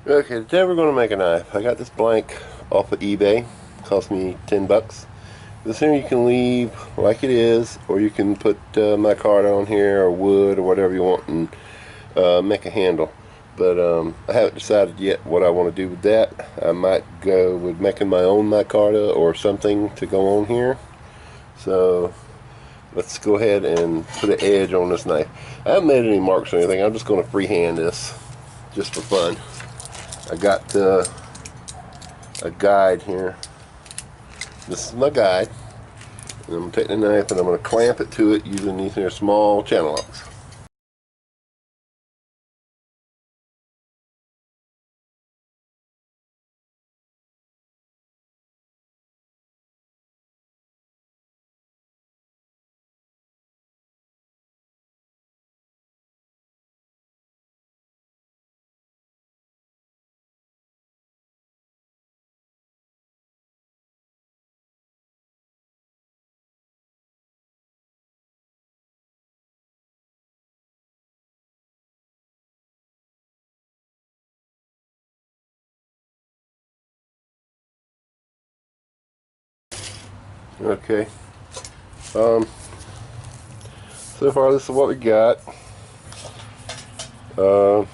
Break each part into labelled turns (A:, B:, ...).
A: Okay, today we're going to make a knife. I got this blank off of eBay. Cost me 10 bucks. This here you can leave like it is, or you can put micarta on here, or wood, or whatever you want, and make a handle. But I haven't decided yet what I want to do with that. I might go with making my own micarta or something to go on here. So let's go ahead and put an edge on this knife. I haven't made any marks or anything. I'm just going to freehand this just for fun. I got a guide here. This is my guide. And I'm going to take the knife and I'm going to clamp it to it using these here small channel locks. Okay. So far this is what we got. To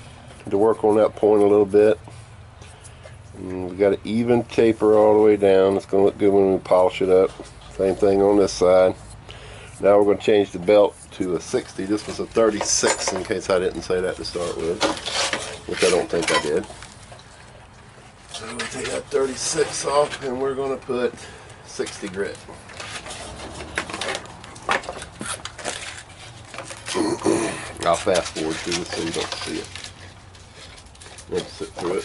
A: work on that point a little bit. And we got an even taper all the way down. It's going to look good when we polish it up. Same thing on this side. Now we're going to change the belt to a 60. This was a 36 in case I didn't say that to start with, which I don't think I did. So we'll take that 36 off and we're going to put 60 grit. I'll fast forward through this so you don't see it. Let's sit through it.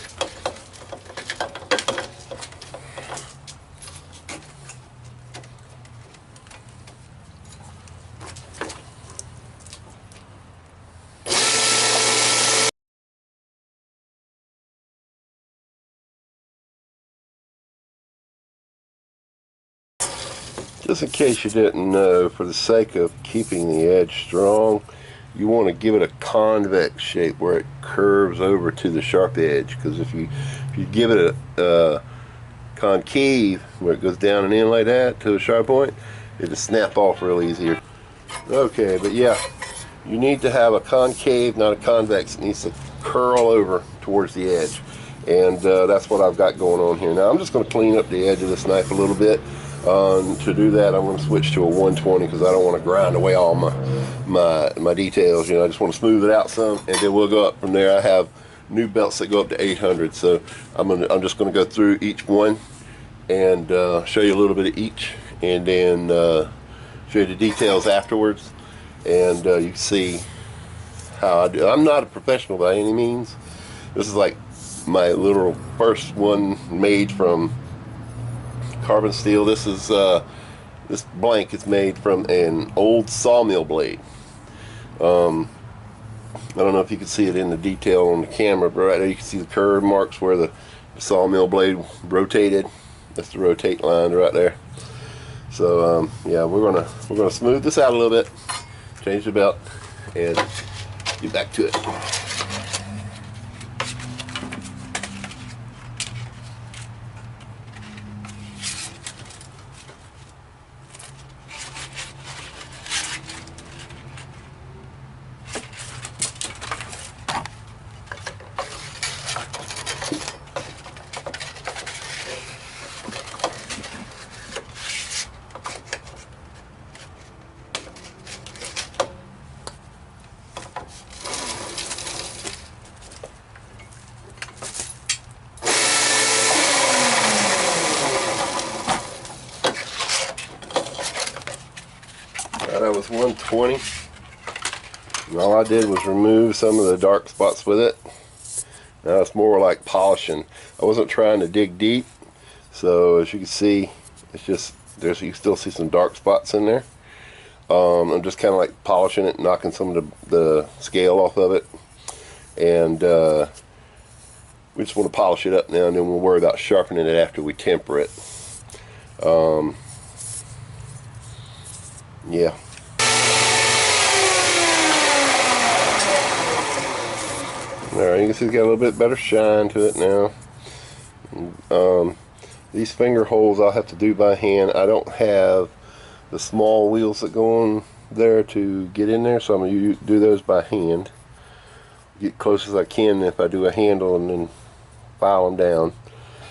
A: Just in case you didn't know, for the sake of keeping the edge strong, you want to give it a convex shape where it curves over to the sharp edge. Because if you give it a concave where it goes down and in like that to a sharp point, it'll snap off real easier. Okay, but yeah, you need to have a concave, not a convex. It needs to curl over towards the edge, and that's what I've got going on here. Now I'm just going to clean up the edge of this knife a little bit. To do that, I'm going to switch to a 120 because I don't want to grind away all my details. You know, I just want to smooth it out some, and then we'll go up from there. I have new belts that go up to 800, so I'm just going to go through each one and show you a little bit of each, and then show you the details afterwards, and you can see how I do. I'm not a professional by any means. This is like my literal first one made from carbon steel. This is this blank is made from an old sawmill blade. I don't know if you can see it in the detail on the camera, but right there you can see the curve marks where the sawmill blade rotated. That's the rotate line right there. So yeah, we're gonna smooth this out a little bit, change the belt, and get back to it. That was 120. And all I did was remove some of the dark spots with it. Now it's more like polishing. I wasn't trying to dig deep, so as you can see, it's just you still see some dark spots in there. I'm just kind of like polishing it, knocking some of the scale off of it, and we just want to polish it up now, and then we'll worry about sharpening it after we temper it. Yeah. Alright, you can see it's got a little bit better shine to it now. These finger holes I'll have to do by hand. I don't have the small wheels that go on there to get in there, so I'm going to do those by hand. Get close as I can if I do a handle and then file them down.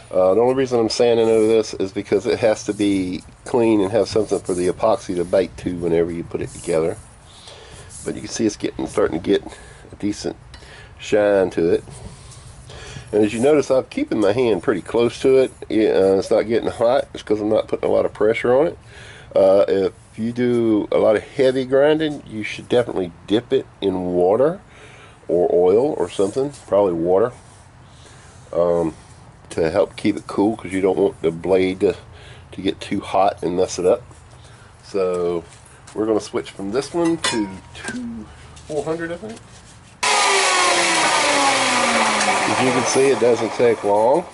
A: The only reason I'm sanding over this is because it has to be clean and have something for the epoxy to bite to whenever you put it together. But you can see it's starting to get a decent shine to it. And as you notice, I'm keeping my hand pretty close to it. It's not getting hot. It's because I'm not putting a lot of pressure on it. If you do a lot of heavy grinding, you should definitely dip it in water or oil or something, probably water, to help keep it cool, because you don't want the blade to get too hot and mess it up. So we're going to switch from this one to 400, I think. As you can see, it doesn't take long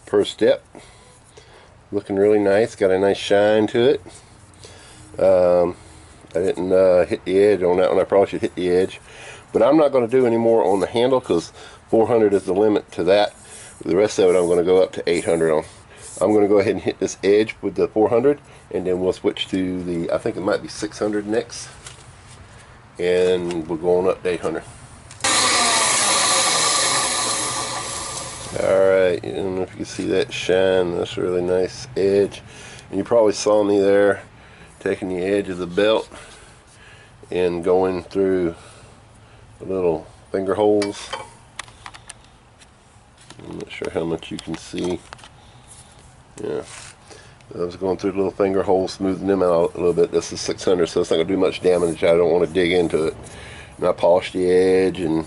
A: per step. Looking really nice, got a nice shine to it. I didn't hit the edge on that one. I probably should hit the edge, but I'm not going to do any more on the handle because 400 is the limit to that. The rest of it I'm going to go up to 800 on. I'm going to go ahead and hit this edge with the 400, and then we'll switch to the, I think it might be 600 next, and we're going up to 800. Alright, I don't know if you can see that shine. That's a really nice edge. And you probably saw me there taking the edge of the belt and going through the little finger holes. I'm not sure how much you can see. Yeah, I was going through the little finger holes, smoothing them out a little bit. This is 600, so it's not going to do much damage. I don't want to dig into it. And I polished the edge, and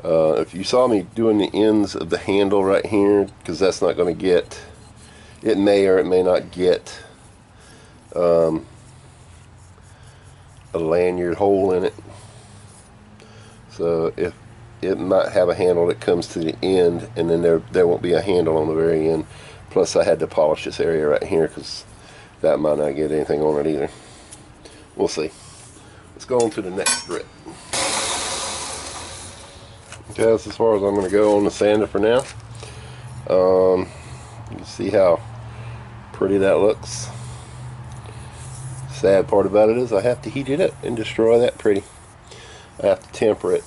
A: if you saw me doing the ends of the handle right here, because that's not going to get, it may or it may not get a lanyard hole in it. So if it might have a handle that comes to the end, and then there won't be a handle on the very end. Plus I had to polish this area right here because that might not get anything on it either. We'll see. Let's go on to the next grit. Okay, that's as far as I'm going to go on the sander for now. You can see how pretty that looks. Sad part about it is I have to heat it up and destroy that pretty. I have to temper it,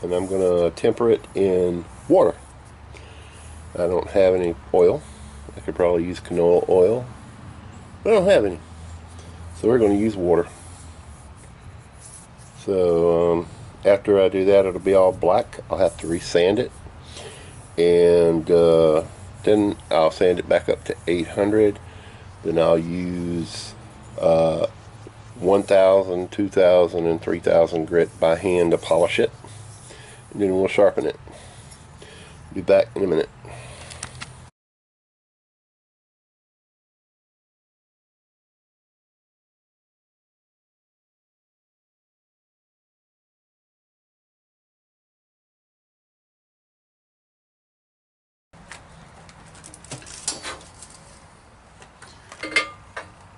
A: and I'm going to temper it in water. I don't have any oil. I could probably use canola oil, but I don't have any. So we're going to use water. So after I do that, it'll be all black. I'll have to resand it, and then I'll sand it back up to 800. Then I'll use 1,000, 2,000, and 3,000 grit by hand to polish it, and then we'll sharpen it. Be back in a minute.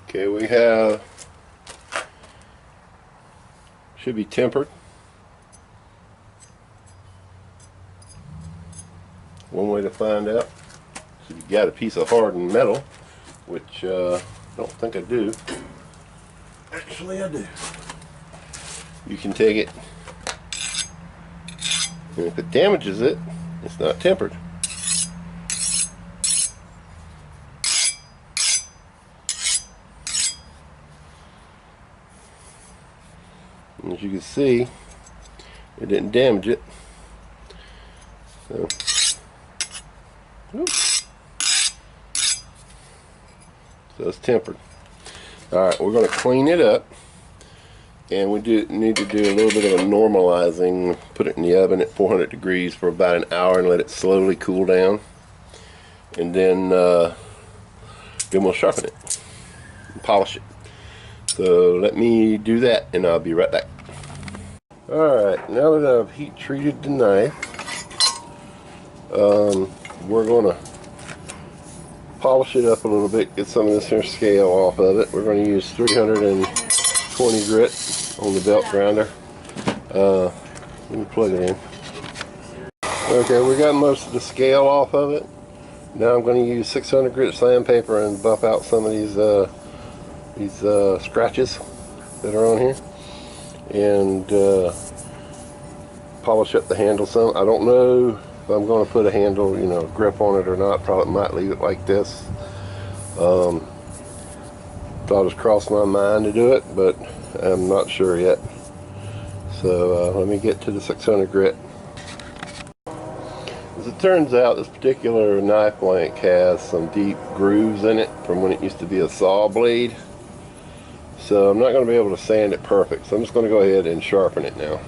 A: Okay, we have, should be tempered. One way to find out. So you got a piece of hardened metal, which I don't think I do. Actually I do. You can take it, and if it damages it, it's not tempered. And as you can see, it didn't damage it. So, oops. So it's tempered. Alright, we're going to clean it up, and we need to do a little bit of a normalizing. Put it in the oven at 400 degrees for about an hour and let it slowly cool down, and then we'll sharpen it and polish it. So let me do that, and I'll be right back. Alright, now that I've heat treated the knife, we're going to polish it up a little bit, get some of this here scale off of it. We're going to use 320 grit on the belt grinder. Let me plug it in. Okay, we got most of the scale off of it. Now I'm going to use 600 grit sandpaper and buff out some of these scratches that are on here, and polish up the handle some. I don't know if I'm going to put a handle, grip on it or not. Probably might leave it like this. Thought it crossed my mind to do it, but I'm not sure yet. So let me get to the 600 grit. As it turns out, this particular knife blank has some deep grooves in it from when it used to be a saw blade. So I'm not going to be able to sand it perfect. So I'm just going to go ahead and sharpen it now.